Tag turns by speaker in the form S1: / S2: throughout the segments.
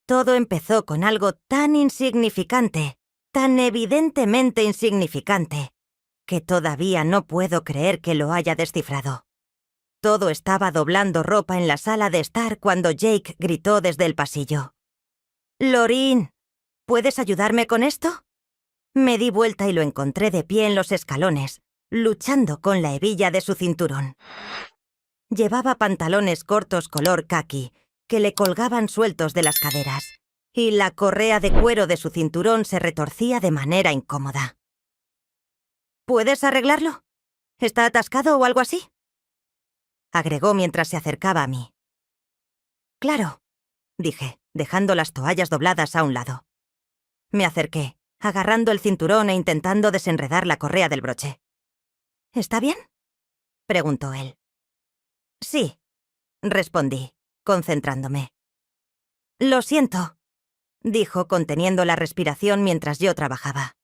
S1: Todo empezó con algo tan insignificante, tan evidentemente insignificante, que todavía no puedo creer que lo haya descifrado. Todo estaba doblando ropa en la sala de estar cuando Jake gritó desde el pasillo. «Lorin, ¿puedes ayudarme con esto?» Me di vuelta y lo encontré de pie en los escalones, luchando con la hebilla de su cinturón. Llevaba pantalones cortos color caqui, que le colgaban sueltos de las caderas, y la correa de cuero de su cinturón se retorcía de manera incómoda. «¿Puedes arreglarlo? ¿Está atascado o algo así?», agregó mientras se acercaba a mí. «Claro», dije, dejando las toallas dobladas a un lado. Me acerqué, agarrando el cinturón e intentando desenredar la correa del broche. «¿Está bien?», preguntó él. «Sí», respondí, concentrándome. «Lo siento», dijo conteniendo la respiración mientras yo trabajaba.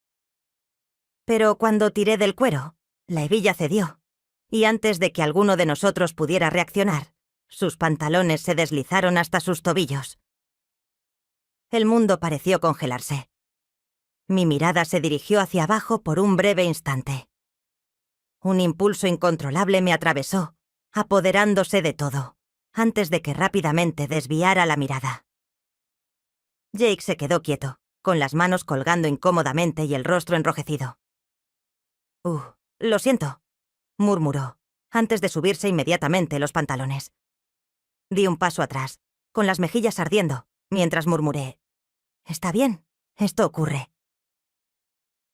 S1: Pero cuando tiré del cuero, la hebilla cedió, y antes de que alguno de nosotros pudiera reaccionar, sus pantalones se deslizaron hasta sus tobillos. El mundo pareció congelarse. Mi mirada se dirigió hacia abajo por un breve instante. Un impulso incontrolable me atravesó, apoderándose de todo, antes de que rápidamente desviara la mirada. Jake se quedó quieto, con las manos colgando incómodamente y el rostro enrojecido. Lo siento», murmuró, antes de subirse inmediatamente los pantalones. Di un paso atrás, con las mejillas ardiendo, mientras murmuré: «Está bien, esto ocurre».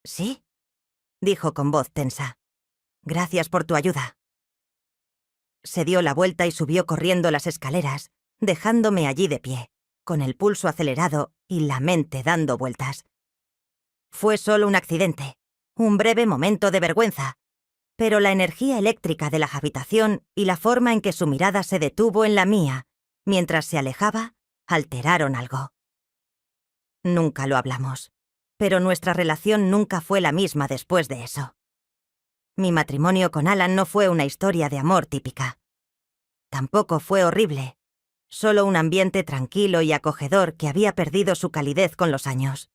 S1: «¿Sí?», dijo con voz tensa. «Gracias por tu ayuda». Se dio la vuelta y subió corriendo las escaleras, dejándome allí de pie, con el pulso acelerado y la mente dando vueltas. Fue solo un accidente, un breve momento de vergüenza, pero la energía eléctrica de la habitación y la forma en que su mirada se detuvo en la mía mientras se alejaba alteraron algo. Nunca lo hablamos, pero nuestra relación nunca fue la misma después de eso. Mi matrimonio con Alan no fue una historia de amor típica. Tampoco fue horrible, solo un ambiente tranquilo y acogedor que había perdido su calidez con los años.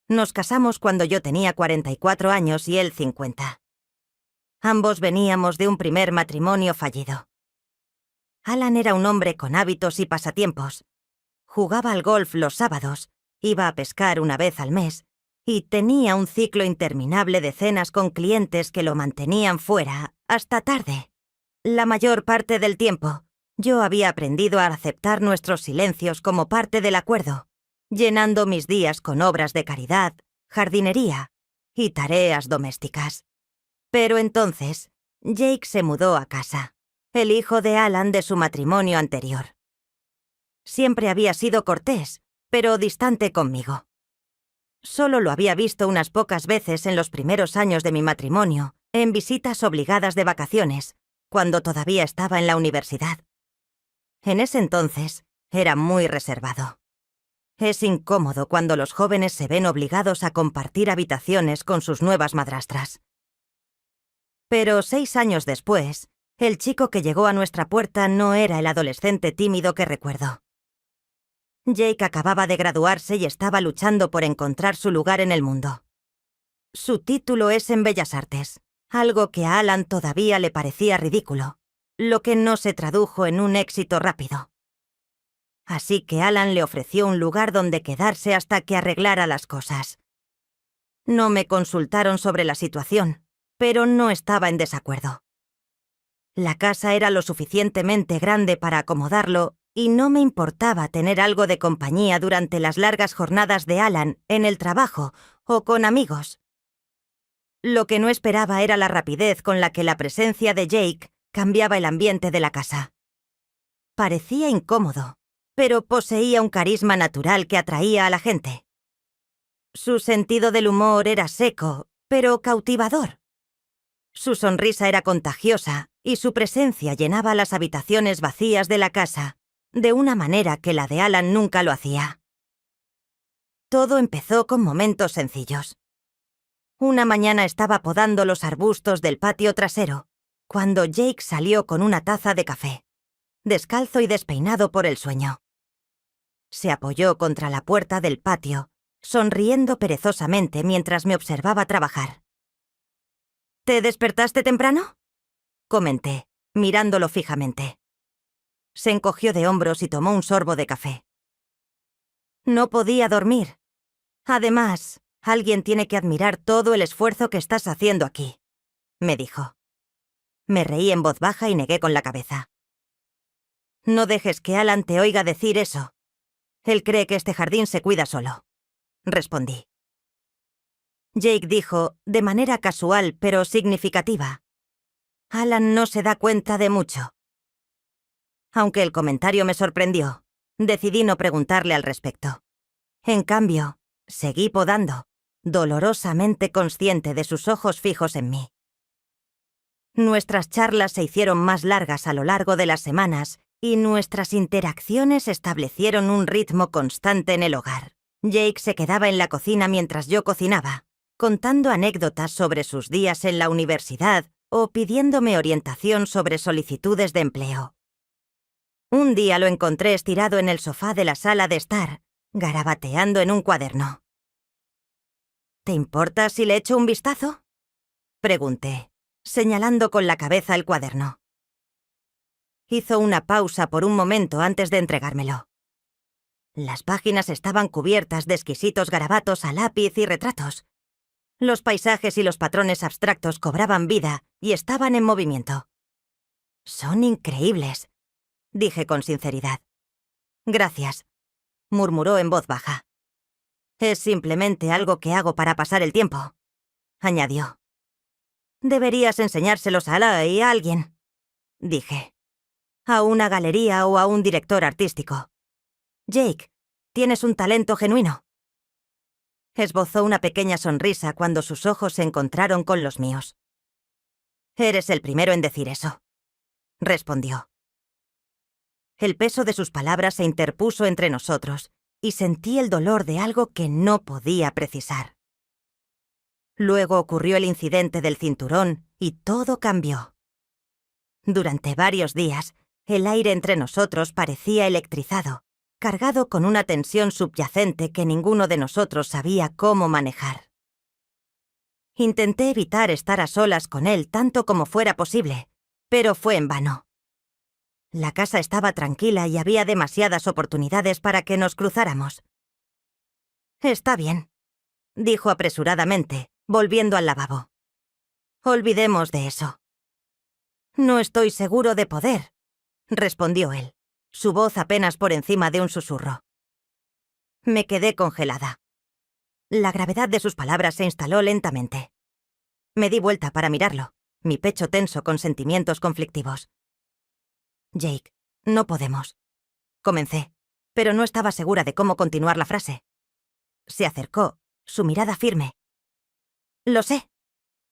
S1: Nos casamos cuando yo tenía 44 años y él 50. Ambos veníamos de un primer matrimonio fallido. Alan era un hombre con hábitos y pasatiempos. Jugaba al golf los sábados, iba a pescar una vez al mes, y tenía un ciclo interminable de cenas con clientes que lo mantenían fuera hasta tarde. La mayor parte del tiempo, yo había aprendido a aceptar nuestros silencios como parte del acuerdo, llenando mis días con obras de caridad, jardinería y tareas domésticas. Pero entonces, Jake se mudó a casa, el hijo de Alan de su matrimonio anterior. Siempre había sido cortés, pero distante conmigo. Solo lo había visto unas pocas veces en los primeros años de mi matrimonio, en visitas obligadas de vacaciones, cuando todavía estaba en la universidad. En ese entonces, era muy reservado. Es incómodo cuando los jóvenes se ven obligados a compartir habitaciones con sus nuevas madrastras. Pero 6 años después, el chico que llegó a nuestra puerta no era el adolescente tímido que recuerdo. Jake acababa de graduarse y estaba luchando por encontrar su lugar en el mundo. Su título es en Bellas Artes, algo que a Alan todavía le parecía ridículo, lo que no se tradujo en un éxito rápido. Así que Alan le ofreció un lugar donde quedarse hasta que arreglara las cosas. No me consultaron sobre la situación, pero no estaba en desacuerdo. La casa era lo suficientemente grande para acomodarlo y no me importaba tener algo de compañía durante las largas jornadas de Alan en el trabajo o con amigos. Lo que no esperaba era la rapidez con la que la presencia de Jake cambiaba el ambiente de la casa. Parecía incómodo, pero poseía un carisma natural que atraía a la gente. Su sentido del humor era seco, pero cautivador. Su sonrisa era contagiosa y su presencia llenaba las habitaciones vacías de la casa de una manera que la de Alan nunca lo hacía. Todo empezó con momentos sencillos. Una mañana estaba podando los arbustos del patio trasero, cuando Jake salió con una taza de café, descalzo y despeinado por el sueño. Se apoyó contra la puerta del patio, sonriendo perezosamente mientras me observaba trabajar. ¿Te despertaste temprano?, comenté, mirándolo fijamente. Se encogió de hombros y tomó un sorbo de café. No podía dormir. Además, alguien tiene que admirar todo el esfuerzo que estás haciendo aquí, me dijo. Me reí en voz baja y negué con la cabeza. No dejes que Alan te oiga decir eso. Él cree que este jardín se cuida solo, respondí. Jake dijo, de manera casual pero significativa: Alan no se da cuenta de mucho. Aunque el comentario me sorprendió, decidí no preguntarle al respecto. En cambio, seguí podando, dolorosamente consciente de sus ojos fijos en mí. Nuestras charlas se hicieron más largas a lo largo de las semanas y nuestras interacciones establecieron un ritmo constante en el hogar. Jake se quedaba en la cocina mientras yo cocinaba, contando anécdotas sobre sus días en la universidad o pidiéndome orientación sobre solicitudes de empleo. Un día lo encontré estirado en el sofá de la sala de estar, garabateando en un cuaderno. ¿Te importa si le echo un vistazo?, pregunté, señalando con la cabeza el cuaderno. Hizo una pausa por un momento antes de entregármelo. Las páginas estaban cubiertas de exquisitos garabatos a lápiz y retratos. Los paisajes y los patrones abstractos cobraban vida y estaban en movimiento. «Son increíbles», dije con sinceridad. «Gracias», murmuró en voz baja. «Es simplemente algo que hago para pasar el tiempo», añadió. «Deberías enseñárselos a alguien», dije. «A una galería o a un director artístico. Jake, tienes un talento genuino». Esbozó una pequeña sonrisa cuando sus ojos se encontraron con los míos. «Eres el primero en decir eso», respondió. El peso de sus palabras se interpuso entre nosotros y sentí el dolor de algo que no podía precisar. Luego ocurrió el incidente del cinturón y todo cambió. Durante varios días, el aire entre nosotros parecía electrizado, cargado con una tensión subyacente que ninguno de nosotros sabía cómo manejar. Intenté evitar estar a solas con él tanto como fuera posible, pero fue en vano. La casa estaba tranquila y había demasiadas oportunidades para que nos cruzáramos. «Está bien», dijo apresuradamente, volviendo al lavabo. «Olvidemos de eso». «No estoy seguro de poder», respondió él, su voz apenas por encima de un susurro. Me quedé congelada. La gravedad de sus palabras se instaló lentamente. Me di vuelta para mirarlo, mi pecho tenso con sentimientos conflictivos. «Jake, no podemos», comencé, pero no estaba segura de cómo continuar la frase. Se acercó, su mirada firme. «Lo sé»,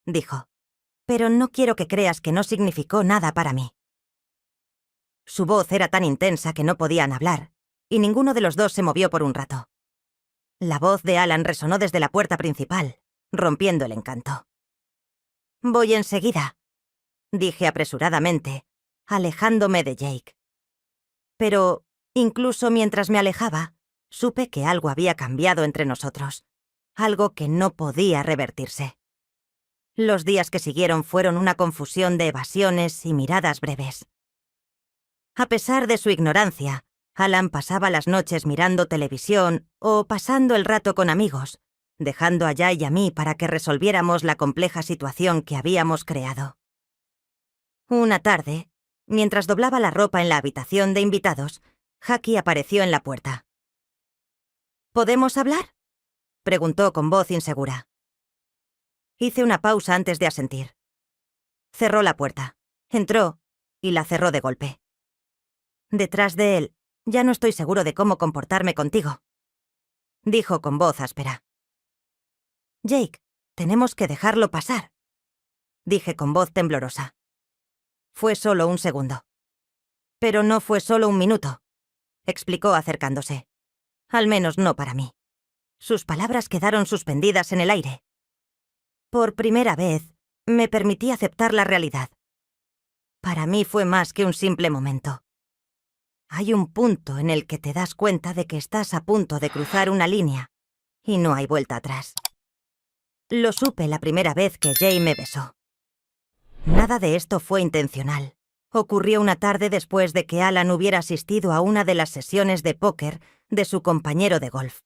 S1: dijo, «pero no quiero que creas que no significó nada para mí». Su voz era tan intensa que no podían hablar, y ninguno de los dos se movió por un rato. La voz de Alan resonó desde la puerta principal, rompiendo el encanto. «Voy enseguida», dije apresuradamente, alejándome de Jake. Pero, incluso mientras me alejaba, supe que algo había cambiado entre nosotros, algo que no podía revertirse. Los días que siguieron fueron una confusión de evasiones y miradas breves. A pesar de su ignorancia, Alan pasaba las noches mirando televisión o pasando el rato con amigos, dejando a Jay y a mí para que resolviéramos la compleja situación que habíamos creado. Una tarde, mientras doblaba la ropa en la habitación de invitados, Jackie apareció en la puerta. «¿Podemos hablar?», preguntó con voz insegura. Hice una pausa antes de asentir. Cerró la puerta, entró y la cerró de golpe. Detrás de él, «Ya no estoy seguro de cómo comportarme contigo», dijo con voz áspera. «Jake, tenemos que dejarlo pasar», dije con voz temblorosa. Fue solo un segundo. «Pero no fue solo un minuto», explicó acercándose. «Al menos no para mí». Sus palabras quedaron suspendidas en el aire. Por primera vez, me permití aceptar la realidad. Para mí fue más que un simple momento. Hay un punto en el que te das cuenta de que estás a punto de cruzar una línea y no hay vuelta atrás. Lo supe la primera vez que Jay me besó. Nada de esto fue intencional. Ocurrió una tarde después de que Alan hubiera asistido a una de las sesiones de póker de su compañero de golf.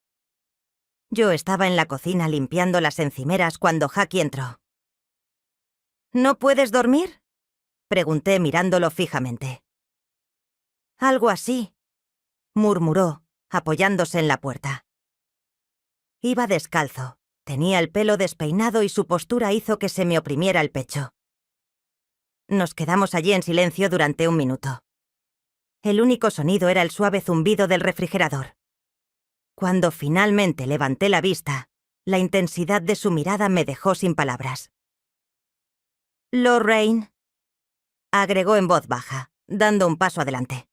S1: Yo estaba en la cocina limpiando las encimeras cuando Jackie entró. ¿No puedes dormir?, pregunté mirándolo fijamente. Algo así, murmuró, apoyándose en la puerta. Iba descalzo, tenía el pelo despeinado y su postura hizo que se me oprimiera el pecho. Nos quedamos allí en silencio durante un minuto. El único sonido era el suave zumbido del refrigerador. Cuando finalmente levanté la vista, la intensidad de su mirada me dejó sin palabras. «Lorraine», agregó en voz baja, dando un paso adelante.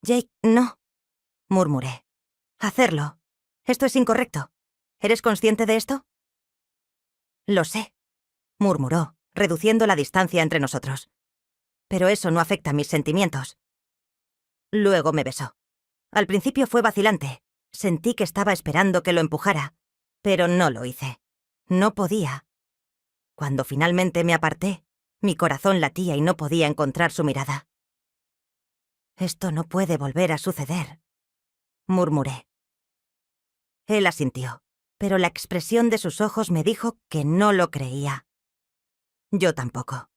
S1: «Jake, no», murmuré. «Hacerlo. Esto es incorrecto. ¿Eres consciente de esto?» «Lo sé», murmuró, reduciendo la distancia entre nosotros. «Pero eso no afecta mis sentimientos». Luego me besó. Al principio fue vacilante. Sentí que estaba esperando que lo empujara, pero no lo hice. No podía. Cuando finalmente me aparté, mi corazón latía y no podía encontrar su mirada. «Esto no puede volver a suceder», murmuré. Él asintió, pero la expresión de sus ojos me dijo que no lo creía. Yo tampoco.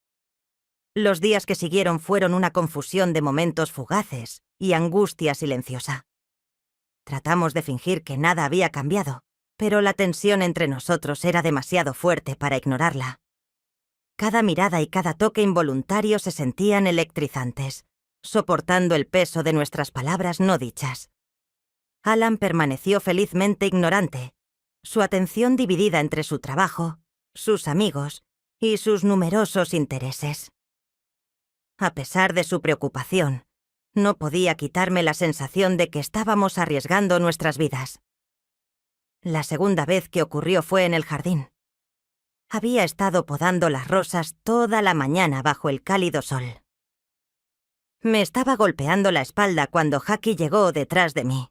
S1: Los días que siguieron fueron una confusión de momentos fugaces y angustia silenciosa. Tratamos de fingir que nada había cambiado, pero la tensión entre nosotros era demasiado fuerte para ignorarla. Cada mirada y cada toque involuntario se sentían electrizantes, soportando el peso de nuestras palabras no dichas. Alan permaneció felizmente ignorante, su atención dividida entre su trabajo, sus amigos y sus numerosos intereses. A pesar de su preocupación, no podía quitarme la sensación de que estábamos arriesgando nuestras vidas. La segunda vez que ocurrió fue en el jardín. Había estado podando las rosas toda la mañana bajo el cálido sol. Me estaba golpeando la espalda cuando Jackie llegó detrás de mí.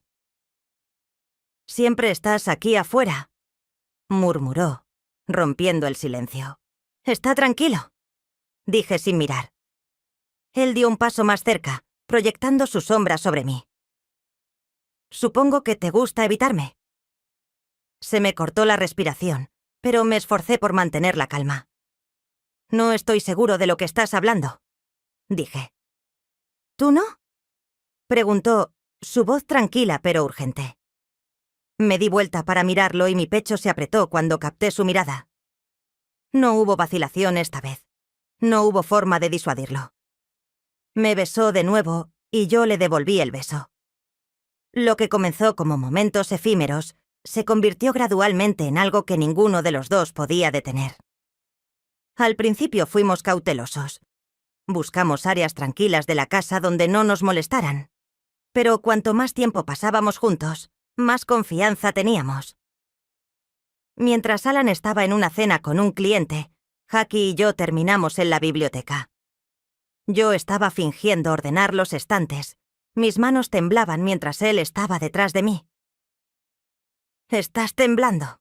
S1: «Siempre estás aquí afuera», murmuró, rompiendo el silencio. «Está tranquilo», dije sin mirar. Él dio un paso más cerca, proyectando su sombra sobre mí. «Supongo que te gusta evitarme». Se me cortó la respiración, pero me esforcé por mantener la calma. «No estoy seguro de lo que estás hablando», dije. «¿Tú no?», preguntó, su voz tranquila pero urgente. Me di vuelta para mirarlo y mi pecho se apretó cuando capté su mirada. No hubo vacilación esta vez. No hubo forma de disuadirlo. Me besó de nuevo y yo le devolví el beso. Lo que comenzó como momentos efímeros se convirtió gradualmente en algo que ninguno de los dos podía detener. Al principio fuimos cautelosos. Buscamos áreas tranquilas de la casa donde no nos molestaran. Pero cuanto más tiempo pasábamos juntos, más confianza teníamos. Mientras Alan estaba en una cena con un cliente, Jackie y yo terminamos en la biblioteca. Yo estaba fingiendo ordenar los estantes. Mis manos temblaban mientras él estaba detrás de mí. «Estás temblando»,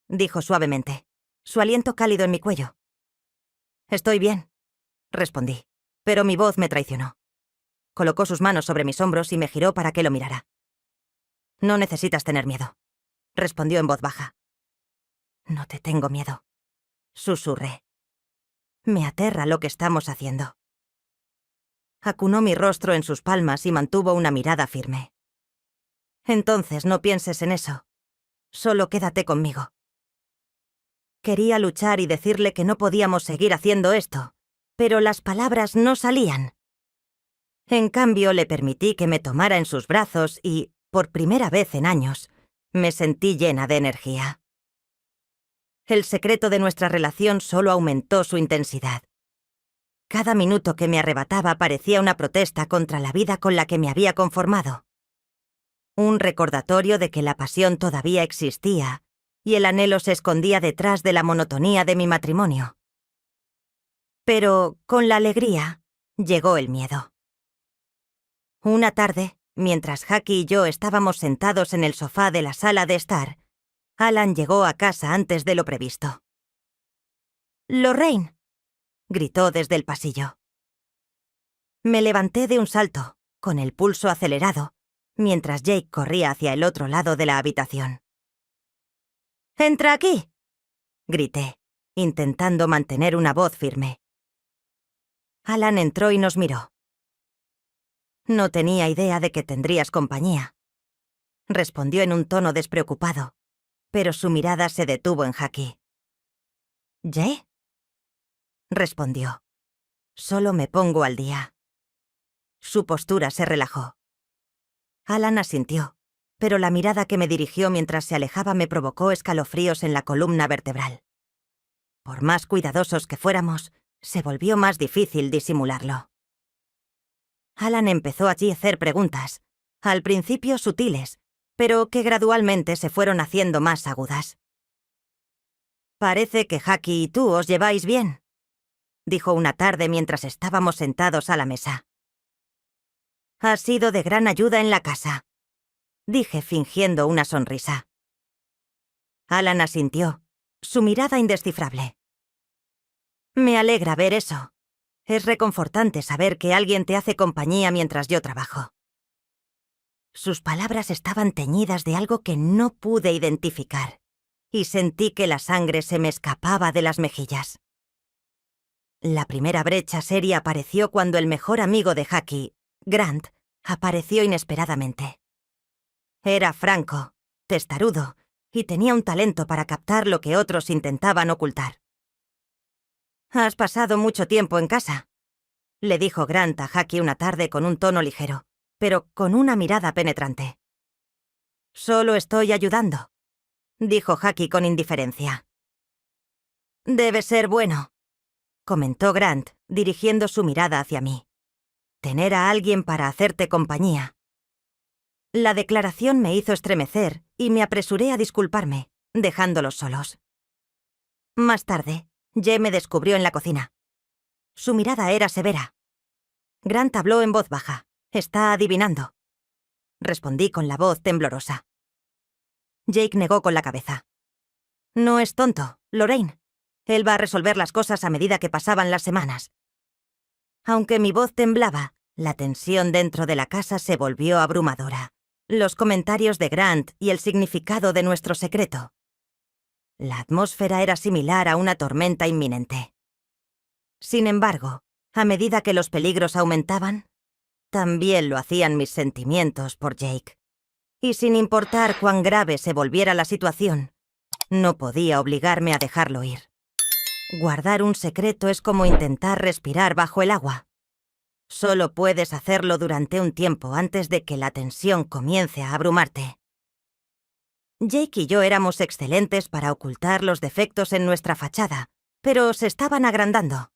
S1: dijo suavemente, su aliento cálido en mi cuello. «Estoy bien», respondí, pero mi voz me traicionó. Colocó sus manos sobre mis hombros y me giró para que lo mirara. «No necesitas tener miedo», respondió en voz baja. «No te tengo miedo», susurré. «Me aterra lo que estamos haciendo». Acunó mi rostro en sus palmas y mantuvo una mirada firme. «Entonces no pienses en eso. Solo quédate conmigo». Quería luchar y decirle que no podíamos seguir haciendo esto, pero las palabras no salían. En cambio, le permití que me tomara en sus brazos y, por primera vez en años, me sentí llena de energía. El secreto de nuestra relación solo aumentó su intensidad. Cada minuto que me arrebataba parecía una protesta contra la vida con la que me había conformado. Un recordatorio de que la pasión todavía existía y el anhelo se escondía detrás de la monotonía de mi matrimonio. Pero, con la alegría, llegó el miedo. Una tarde, mientras Jackie y yo estábamos sentados en el sofá de la sala de estar, Alan llegó a casa antes de lo previsto. «Lorraine», gritó desde el pasillo. Me levanté de un salto, con el pulso acelerado, mientras Jake corría hacia el otro lado de la habitación. «¡Entra aquí!», grité, intentando mantener una voz firme. Alan entró y nos miró. «No tenía idea de que tendrías compañía», respondió en un tono despreocupado, pero su mirada se detuvo en Jackie. «¿Jay?», respondió. «Solo me pongo al día». Su postura se relajó. Alan asintió, pero la mirada que me dirigió mientras se alejaba me provocó escalofríos en la columna vertebral. Por más cuidadosos que fuéramos, se volvió más difícil disimularlo. Alan empezó allí a hacer preguntas, al principio sutiles, pero que gradualmente se fueron haciendo más agudas. «Parece que Jackie y tú os lleváis bien», dijo una tarde mientras estábamos sentados a la mesa. «Has sido de gran ayuda en la casa», dije fingiendo una sonrisa. Alan asintió, su mirada indescifrable. «Me alegra ver eso. Es reconfortante saber que alguien te hace compañía mientras yo trabajo». Sus palabras estaban teñidas de algo que no pude identificar, y sentí que la sangre se me escapaba de las mejillas. La primera brecha seria apareció cuando el mejor amigo de Jackie, Grant, apareció inesperadamente. Era franco, testarudo, y tenía un talento para captar lo que otros intentaban ocultar. «Has pasado mucho tiempo en casa», le dijo Grant a Jackie una tarde con un tono ligero, pero con una mirada penetrante. «Solo estoy ayudando», dijo Jackie con indiferencia. «Debe ser bueno», comentó Grant, dirigiendo su mirada hacia mí. «Tener a alguien para hacerte compañía». La declaración me hizo estremecer y me apresuré a disculparme, dejándolos solos. Más tarde, Jay me descubrió en la cocina. Su mirada era severa. Grant habló en voz baja. «Está adivinando», respondí con la voz temblorosa. Jake negó con la cabeza. «No es tonto, Lorraine. Él va a resolver las cosas a medida que pasaban las semanas». Aunque mi voz temblaba, la tensión dentro de la casa se volvió abrumadora. Los comentarios de Grant y el significado de nuestro secreto. La atmósfera era similar a una tormenta inminente. Sin embargo, a medida que los peligros aumentaban, también lo hacían mis sentimientos por Jake. Y sin importar cuán grave se volviera la situación, no podía obligarme a dejarlo ir. Guardar un secreto es como intentar respirar bajo el agua. Solo puedes hacerlo durante un tiempo antes de que la tensión comience a abrumarte. Jake y yo éramos excelentes para ocultar los defectos en nuestra fachada, pero se estaban agrandando.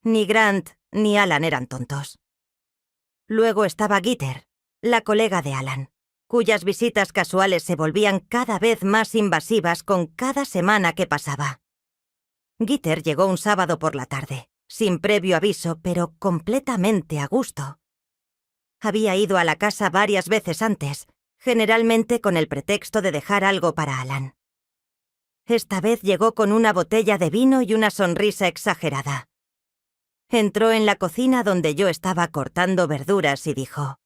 S1: Ni Grant ni Alan eran tontos. Luego estaba Gitter, la colega de Alan, cuyas visitas casuales se volvían cada vez más invasivas con cada semana que pasaba. Gitter llegó un sábado por la tarde, sin previo aviso, pero completamente a gusto. Había ido a la casa varias veces antes, generalmente con el pretexto de dejar algo para Alan. Esta vez llegó con una botella de vino y una sonrisa exagerada. Entró en la cocina donde yo estaba cortando verduras y dijo: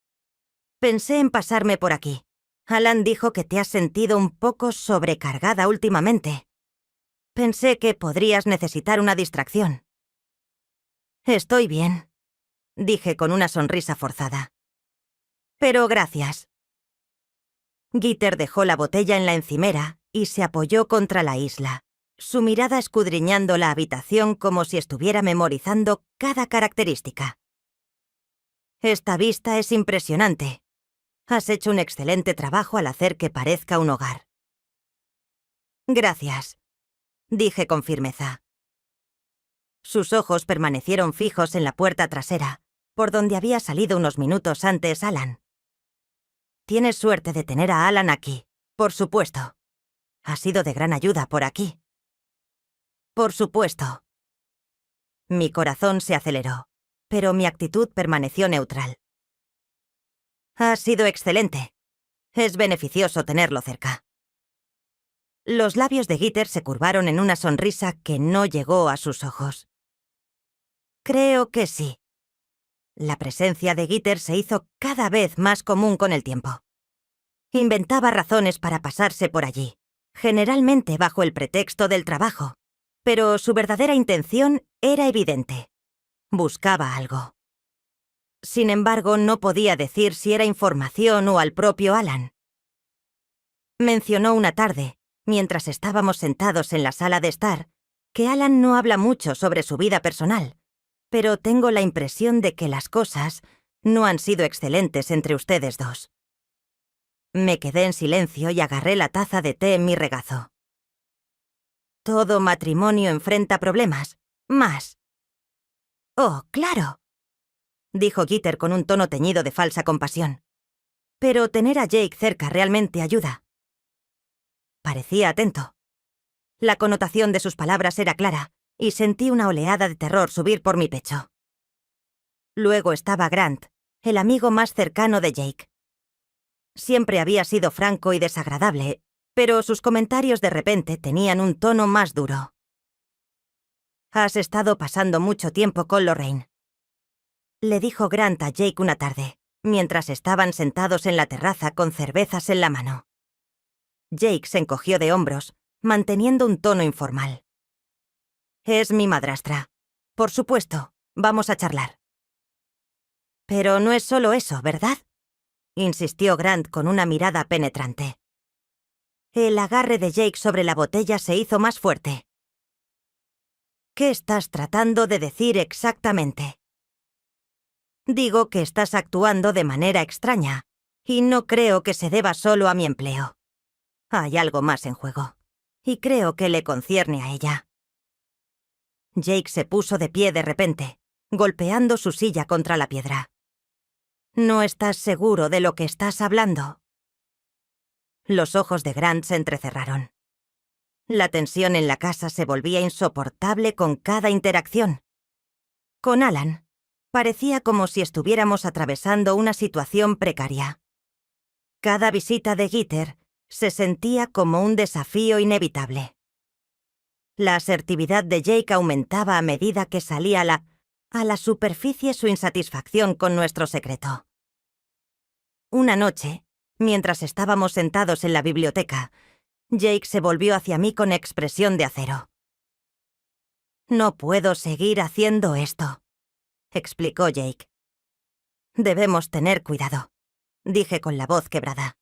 S1: «Pensé en pasarme por aquí. Alan dijo que te has sentido un poco sobrecargada últimamente. Pensé que podrías necesitar una distracción». «Estoy bien», dije con una sonrisa forzada. «Pero gracias». Gitter dejó la botella en la encimera y se apoyó contra la isla, su mirada escudriñando la habitación como si estuviera memorizando cada característica. «Esta vista es impresionante. Has hecho un excelente trabajo al hacer que parezca un hogar». «Gracias», dije con firmeza. Sus ojos permanecieron fijos en la puerta trasera, por donde había salido unos minutos antes Alan. «Tienes suerte de tener a Alan aquí, por supuesto. Ha sido de gran ayuda por aquí». «Por supuesto». Mi corazón se aceleró, pero mi actitud permaneció neutral. Ha sido excelente. Es beneficioso tenerlo cerca. Los labios de Gitter se curvaron en una sonrisa que no llegó a sus ojos. Creo que sí. La presencia de Gitter se hizo cada vez más común con el tiempo. Inventaba razones para pasarse por allí, generalmente bajo el pretexto del trabajo, pero su verdadera intención era evidente. Buscaba algo. Sin embargo, no podía decir si era información o al propio Alan. Mencionó una tarde, mientras estábamos sentados en la sala de estar, que Alan no habla mucho sobre su vida personal, pero tengo la impresión de que las cosas no han sido excelentes entre ustedes dos. Me quedé en silencio y agarré la taza de té en mi regazo. Todo matrimonio enfrenta problemas. Más. Oh, claro, dijo Gitter con un tono teñido de falsa compasión. Pero tener a Jake cerca realmente ayuda. Parecía atento. La connotación de sus palabras era clara, y sentí una oleada de terror subir por mi pecho. Luego estaba Grant, el amigo más cercano de Jake. Siempre había sido franco y desagradable, pero sus comentarios de repente tenían un tono más duro. «Has estado pasando mucho tiempo con Lorraine», le dijo Grant a Jake una tarde, mientras estaban sentados en la terraza con cervezas en la mano. Jake se encogió de hombros, manteniendo un tono informal. «Es mi madrastra. Por supuesto, vamos a charlar». «Pero no es solo eso, ¿verdad?», insistió Grant con una mirada penetrante. El agarre de Jake sobre la botella se hizo más fuerte. «¿Qué estás tratando de decir exactamente?» «Digo que estás actuando de manera extraña, y no creo que se deba solo a mi empleo. Hay algo más en juego, y creo que le concierne a ella». Jake se puso de pie de repente, golpeando su silla contra la piedra. «¿No estás seguro de lo que estás hablando?» Los ojos de Grant se entrecerraron. La tensión en la casa se volvía insoportable con cada interacción. Con Alan, parecía como si estuviéramos atravesando una situación precaria. Cada visita de Gitter se sentía como un desafío inevitable. La asertividad de Jake aumentaba a medida que salía a la superficie su insatisfacción con nuestro secreto. Una noche, mientras estábamos sentados en la biblioteca, Jake se volvió hacia mí con expresión de acero. «No puedo seguir haciendo esto», explicó Jake. «Debemos tener cuidado», dije con la voz quebrada.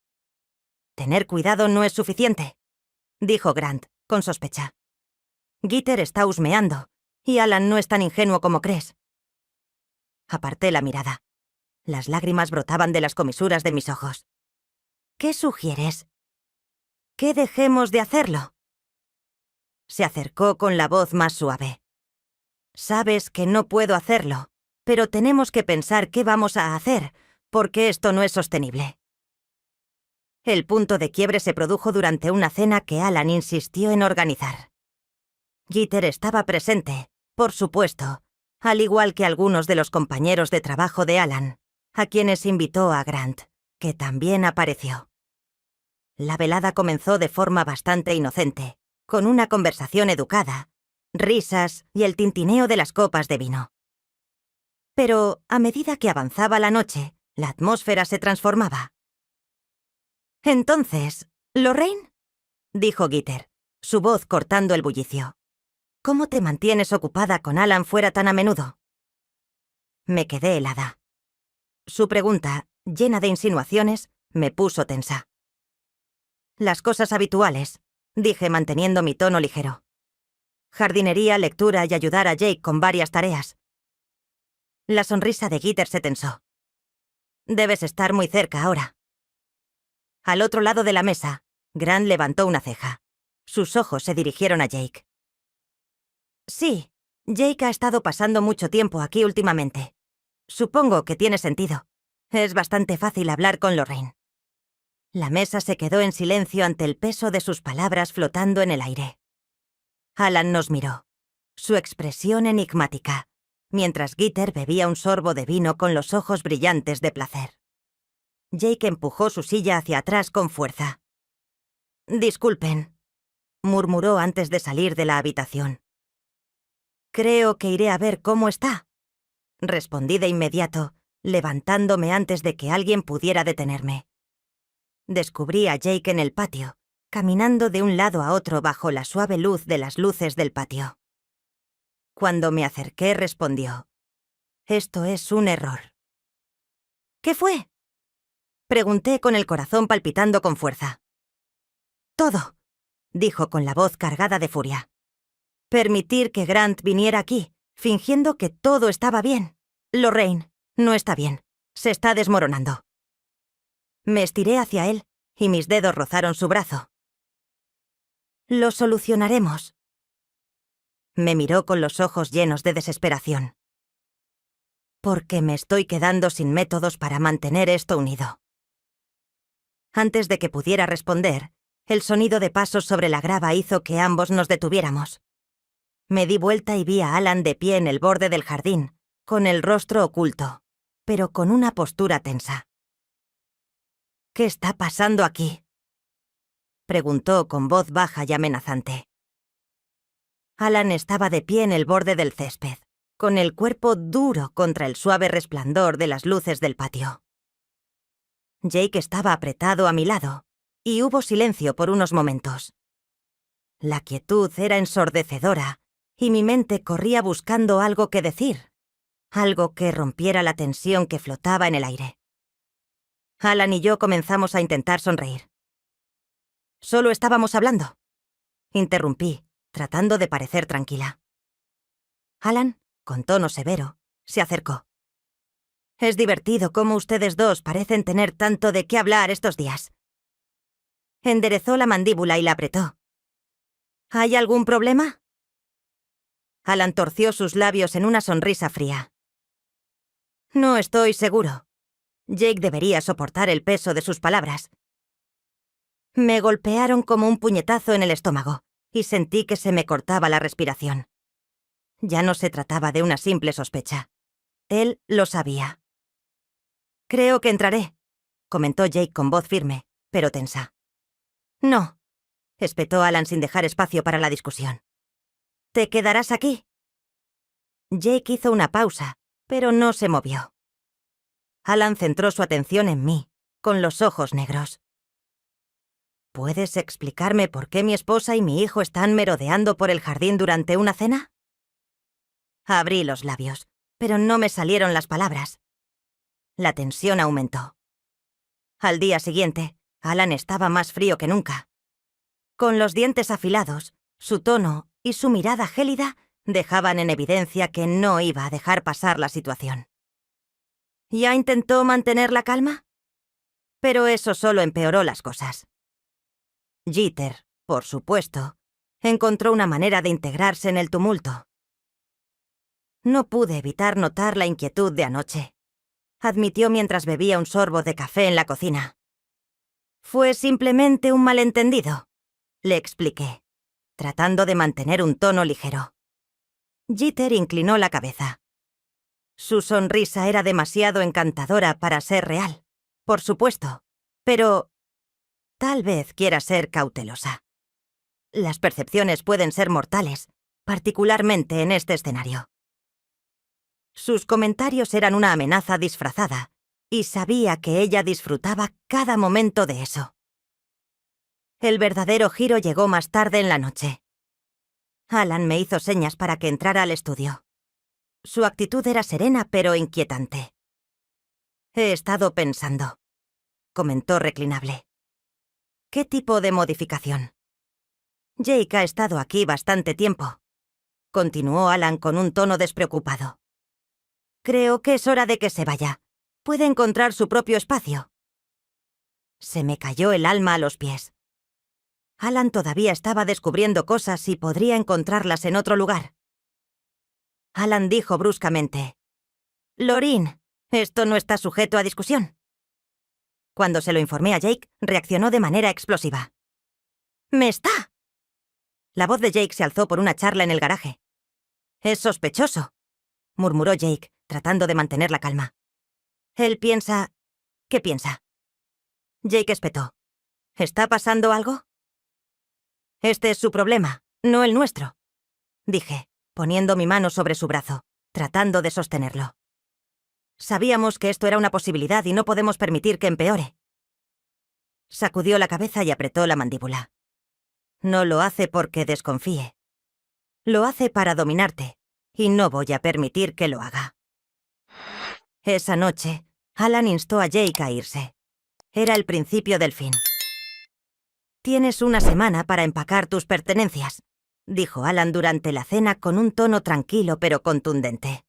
S1: «Tener cuidado no es suficiente», dijo Grant, con sospecha. «Gitter está husmeando, y Alan no es tan ingenuo como crees». Aparté la mirada. Las lágrimas brotaban de las comisuras de mis ojos. «¿Qué sugieres?» «Que dejemos de hacerlo». Se acercó con la voz más suave. «Sabes que no puedo hacerlo, pero tenemos que pensar qué vamos a hacer, porque esto no es sostenible». El punto de quiebre se produjo durante una cena que Alan insistió en organizar. Gitter estaba presente, por supuesto, al igual que algunos de los compañeros de trabajo de Alan, a quienes invitó a Grant, que también apareció. La velada comenzó de forma bastante inocente, con una conversación educada, risas y el tintineo de las copas de vino. Pero, a medida que avanzaba la noche, la atmósfera se transformaba. «Entonces, ¿Lorraine?», dijo Gitter, su voz cortando el bullicio. «¿Cómo te mantienes ocupada con Alan fuera tan a menudo?» Me quedé helada. Su pregunta, llena de insinuaciones, me puso tensa. «Las cosas habituales», dije manteniendo mi tono ligero. «Jardinería, lectura y ayudar a Jake con varias tareas». La sonrisa de Gitter se tensó. «Debes estar muy cerca ahora». Al otro lado de la mesa, Grant levantó una ceja. Sus ojos se dirigieron a Jake. «Sí, Jake ha estado pasando mucho tiempo aquí últimamente. Supongo que tiene sentido. Es bastante fácil hablar con Lorraine». La mesa se quedó en silencio ante el peso de sus palabras flotando en el aire. Alan nos miró, su expresión enigmática, mientras Gitter bebía un sorbo de vino con los ojos brillantes de placer. Jake empujó su silla hacia atrás con fuerza. «Disculpen», murmuró antes de salir de la habitación. «Creo que iré a ver cómo está», respondí de inmediato, levantándome antes de que alguien pudiera detenerme. Descubrí a Jake en el patio, caminando de un lado a otro bajo la suave luz de las luces del patio. Cuando me acerqué, respondió: «Esto es un error». «¿Qué fue?», pregunté con el corazón palpitando con fuerza. «Todo», dijo con la voz cargada de furia. «Permitir que Grant viniera aquí, fingiendo que todo estaba bien. Lorraine, no está bien. Se está desmoronando». Me estiré hacia él y mis dedos rozaron su brazo. «Lo solucionaremos». Me miró con los ojos llenos de desesperación. «Porque me estoy quedando sin métodos para mantener esto unido». Antes de que pudiera responder, el sonido de pasos sobre la grava hizo que ambos nos detuviéramos. Me di vuelta y vi a Alan de pie en el borde del jardín, con el rostro oculto, pero con una postura tensa. «¿Qué está pasando aquí?», preguntó con voz baja y amenazante. Alan estaba de pie en el borde del césped, con el cuerpo duro contra el suave resplandor de las luces del patio. Jake estaba apretado a mi lado, y hubo silencio por unos momentos. La quietud era ensordecedora, y mi mente corría buscando algo que decir, algo que rompiera la tensión que flotaba en el aire. Alan y yo comenzamos a intentar sonreír. «Solo estábamos hablando», interrumpí, tratando de parecer tranquila. Alan, con tono severo, se acercó. «Es divertido cómo ustedes dos parecen tener tanto de qué hablar estos días». Enderezó la mandíbula y la apretó. «¿Hay algún problema?». Alan torció sus labios en una sonrisa fría. «No estoy seguro. Jake debería soportar el peso de sus palabras». Me golpearon como un puñetazo en el estómago y sentí que se me cortaba la respiración. Ya no se trataba de una simple sospecha. Él lo sabía. «Creo que entraré», comentó Jake con voz firme, pero tensa. «No», espetó Alan sin dejar espacio para la discusión. «¿Te quedarás aquí?». Jake hizo una pausa, pero no se movió. Alan centró su atención en mí, con los ojos negros. «¿Puedes explicarme por qué mi esposa y mi hijo están merodeando por el jardín durante una cena?». Abrí los labios, pero no me salieron las palabras. La tensión aumentó. Al día siguiente, Alan estaba más frío que nunca. Con los dientes afilados, su tono y su mirada gélida dejaban en evidencia que no iba a dejar pasar la situación. ¿Ya intentó mantener la calma? Pero eso solo empeoró las cosas. Jeter, por supuesto, encontró una manera de integrarse en el tumulto. «No pude evitar notar la inquietud de anoche», admitió mientras bebía un sorbo de café en la cocina. «Fue simplemente un malentendido», le expliqué, tratando de mantener un tono ligero. Jeter inclinó la cabeza. Su sonrisa era demasiado encantadora para ser real, por supuesto, pero tal vez quiera ser cautelosa. Las percepciones pueden ser mortales, particularmente en este escenario. Sus comentarios eran una amenaza disfrazada, y sabía que ella disfrutaba cada momento de eso. El verdadero giro llegó más tarde en la noche. Alan me hizo señas para que entrara al estudio. Su actitud era serena pero inquietante. «He estado pensando», comentó reclinable. «¿Qué tipo de modificación?». «Jake ha estado aquí bastante tiempo», continuó Alan con un tono despreocupado. «Creo que es hora de que se vaya. Puede encontrar su propio espacio». Se me cayó el alma a los pies. Alan todavía estaba descubriendo cosas y podría encontrarlas en otro lugar. Alan dijo bruscamente: «Lorraine, esto no está sujeto a discusión». Cuando se lo informé a Jake, reaccionó de manera explosiva. «¡Me está!». La voz de Jake se alzó por una charla en el garaje. «Es sospechoso», murmuró Jake, tratando de mantener la calma. «Él piensa...» «¿Qué piensa?». Jake espetó. ¿Está pasando algo? Este es su problema, no el nuestro, dije, poniendo mi mano sobre su brazo, tratando de sostenerlo. Sabíamos que esto era una posibilidad y no podemos permitir que empeore. Sacudió la cabeza y apretó la mandíbula. No lo hace porque desconfíe. Lo hace para dominarte, y no voy a permitir que lo haga. Esa noche, Alan instó a Jake a irse. Era el principio del fin. «Tienes una semana para empacar tus pertenencias», dijo Alan durante la cena con un tono tranquilo pero contundente.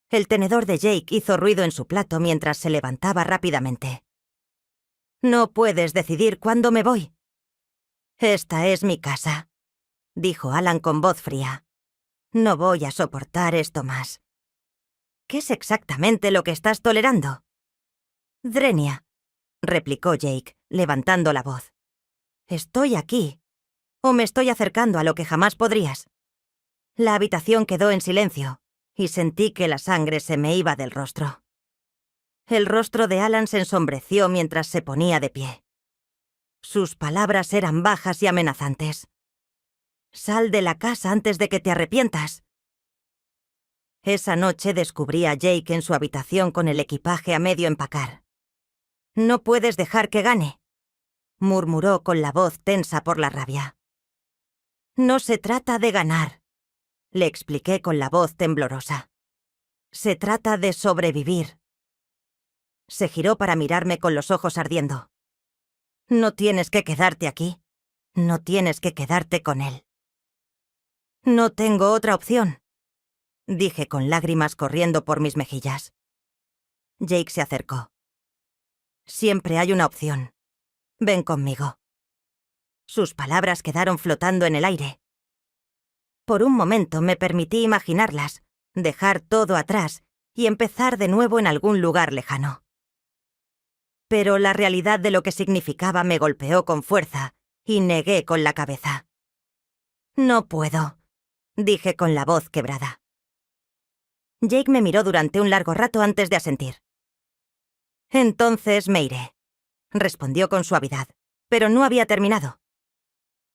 S1: El tenedor de Jake hizo ruido en su plato mientras se levantaba rápidamente. «No puedes decidir cuándo me voy». «Esta es mi casa», dijo Alan con voz fría. «No voy a soportar esto más». «¿Qué es exactamente lo que estás tolerando?» «Drenia», replicó Jake, levantando la voz. «Estoy aquí. ¿O me estoy acercando a lo que jamás podrías?» La habitación quedó en silencio, y sentí que la sangre se me iba del rostro. El rostro de Alan se ensombreció mientras se ponía de pie. Sus palabras eran bajas y amenazantes. «Sal de la casa antes de que te arrepientas». Esa noche descubrí a Jake en su habitación con el equipaje a medio empacar. «No puedes dejar que gane», murmuró con la voz tensa por la rabia. «No se trata de ganar», le expliqué con la voz temblorosa. «Se trata de sobrevivir». Se giró para mirarme con los ojos ardiendo. «No tienes que quedarte aquí. No tienes que quedarte con él». «No tengo otra opción», dije con lágrimas corriendo por mis mejillas. Jake se acercó. «Siempre hay una opción. Ven conmigo». Sus palabras quedaron flotando en el aire. Por un momento me permití imaginarlas, dejar todo atrás y empezar de nuevo en algún lugar lejano. Pero la realidad de lo que significaba me golpeó con fuerza y negué con la cabeza. «No puedo», dije con la voz quebrada. Jake me miró durante un largo rato antes de asentir. «Entonces me iré», respondió con suavidad, pero no había terminado.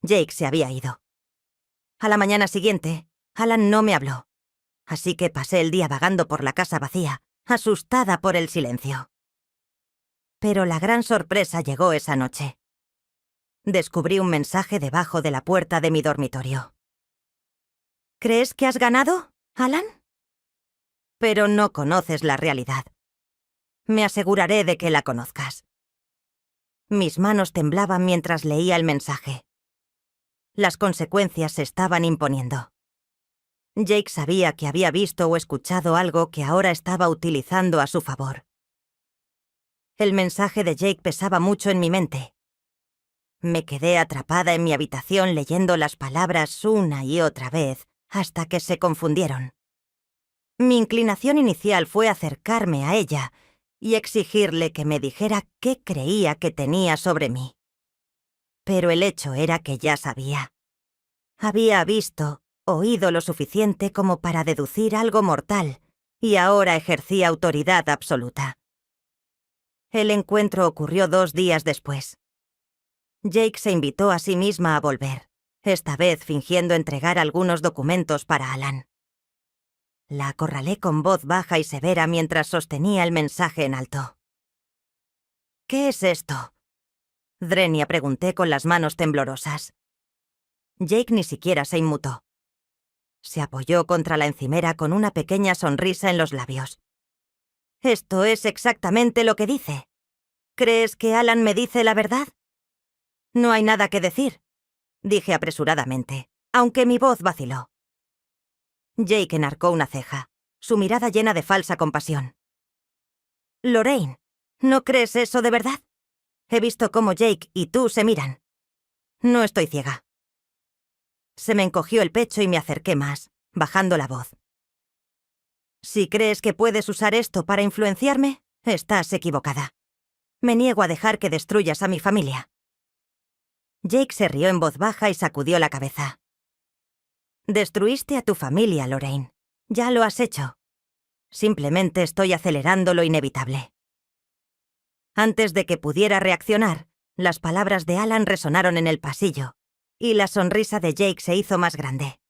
S1: Jake se había ido. A la mañana siguiente, Alan no me habló, así que pasé el día vagando por la casa vacía, asustada por el silencio. Pero la gran sorpresa llegó esa noche. Descubrí un mensaje debajo de la puerta de mi dormitorio. «¿Crees que has ganado, Alan? Pero no conoces la realidad. Me aseguraré de que la conozcas». Mis manos temblaban mientras leía el mensaje. Las consecuencias se estaban imponiendo. Jake sabía que había visto o escuchado algo que ahora estaba utilizando a su favor. El mensaje de Jake pesaba mucho en mi mente. Me quedé atrapada en mi habitación leyendo las palabras una y otra vez hasta que se confundieron. Mi inclinación inicial fue acercarme a ella y exigirle que me dijera qué creía que tenía sobre mí. Pero el hecho era que ya sabía. Había visto, oído lo suficiente como para deducir algo mortal, y ahora ejercía autoridad absoluta. El encuentro ocurrió 2 días después. Jake se invitó a sí misma a volver, esta vez fingiendo entregar algunos documentos para Alan. La acorralé con voz baja y severa mientras sostenía el mensaje en alto. «¿Qué es esto?», Drenia pregunté con las manos temblorosas. Jake ni siquiera se inmutó. Se apoyó contra la encimera con una pequeña sonrisa en los labios. «Esto es exactamente lo que dice. ¿Crees que Alan me dice la verdad?» «No hay nada que decir», dije apresuradamente, aunque mi voz vaciló. Jake enarcó una ceja, su mirada llena de falsa compasión. «Lorraine, ¿no crees eso de verdad? He visto cómo Jake y tú se miran. No estoy ciega». Se me encogió el pecho y me acerqué más, bajando la voz. «Si crees que puedes usar esto para influenciarme, estás equivocada. Me niego a dejar que destruyas a mi familia». Jake se rió en voz baja y sacudió la cabeza. «Destruiste a tu familia, Lorraine. Ya lo has hecho. Simplemente estoy acelerando lo inevitable». Antes de que pudiera reaccionar, las palabras de Alan resonaron en el pasillo, y la sonrisa de Jake se hizo más grande.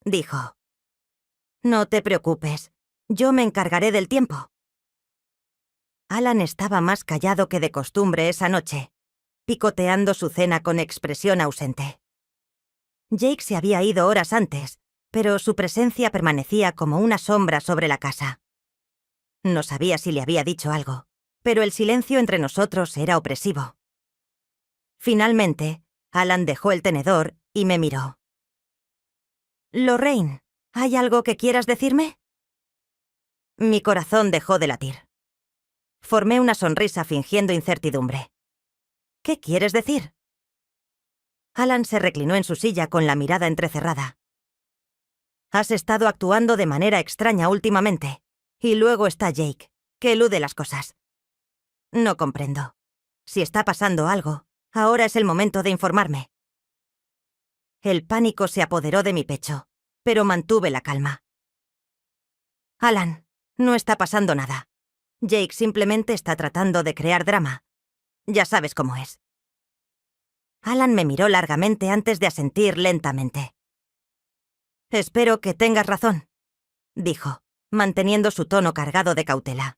S1: Dijo: «No te preocupes, yo me encargaré del tiempo». Alan estaba más callado que de costumbre esa noche, picoteando su cena con expresión ausente. Jake se había ido horas antes, pero su presencia permanecía como una sombra sobre la casa. No sabía si le había dicho algo, pero el silencio entre nosotros era opresivo. Finalmente, Alan dejó el tenedor y me miró. «Lorraine, ¿hay algo que quieras decirme?» Mi corazón dejó de latir. Formé una sonrisa fingiendo incertidumbre. «¿Qué quieres decir?» Alan se reclinó en su silla con la mirada entrecerrada. «Has estado actuando de manera extraña últimamente. Y luego está Jake, que elude las cosas. No comprendo. Si está pasando algo, ahora es el momento de informarme». El pánico se apoderó de mi pecho, pero mantuve la calma. «Alan, no está pasando nada. Jake simplemente está tratando de crear drama. Ya sabes cómo es». Alan me miró largamente antes de asentir lentamente. «Espero que tengas razón», dijo, manteniendo su tono cargado de cautela.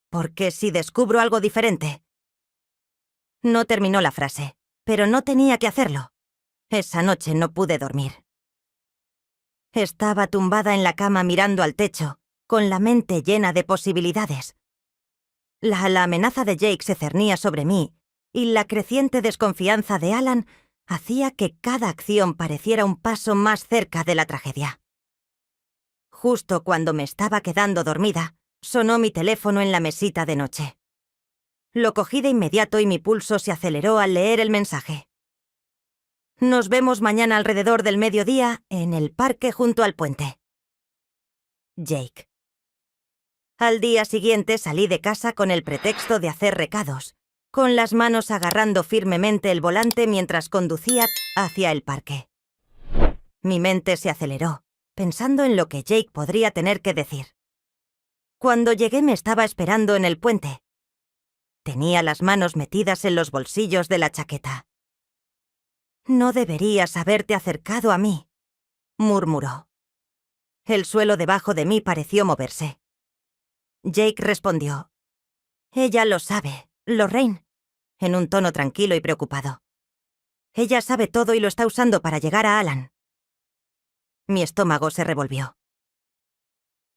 S1: «Porque si descubro algo diferente...». No terminó la frase, pero no tenía que hacerlo. Esa noche no pude dormir. Estaba tumbada en la cama mirando al techo, con la mente llena de posibilidades. La amenaza de Jake se cernía sobre mí, y la creciente desconfianza de Alan hacía que cada acción pareciera un paso más cerca de la tragedia. Justo cuando me estaba quedando dormida, sonó mi teléfono en la mesita de noche. Lo cogí de inmediato y mi pulso se aceleró al leer el mensaje. «Nos vemos mañana alrededor del mediodía en el parque junto al puente. Jake». Al día siguiente salí de casa con el pretexto de hacer recados, con las manos agarrando firmemente el volante mientras conducía hacia el parque. Mi mente se aceleró, pensando en lo que Jake podría tener que decir. Cuando llegué me estaba esperando en el puente. Tenía las manos metidas en los bolsillos de la chaqueta. «No deberías haberte acercado a mí», murmuró. El suelo debajo de mí pareció moverse. Jake respondió: «Ella lo sabe, Lorraine», en un tono tranquilo y preocupado. «Ella sabe todo y lo está usando para llegar a Alan». Mi estómago se revolvió.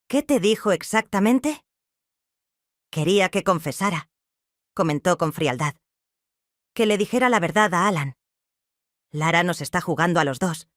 S1: «¿Qué te dijo exactamente?» «Quería que confesara», comentó con frialdad. «Que le dijera la verdad a Alan. Lara nos está jugando a los dos,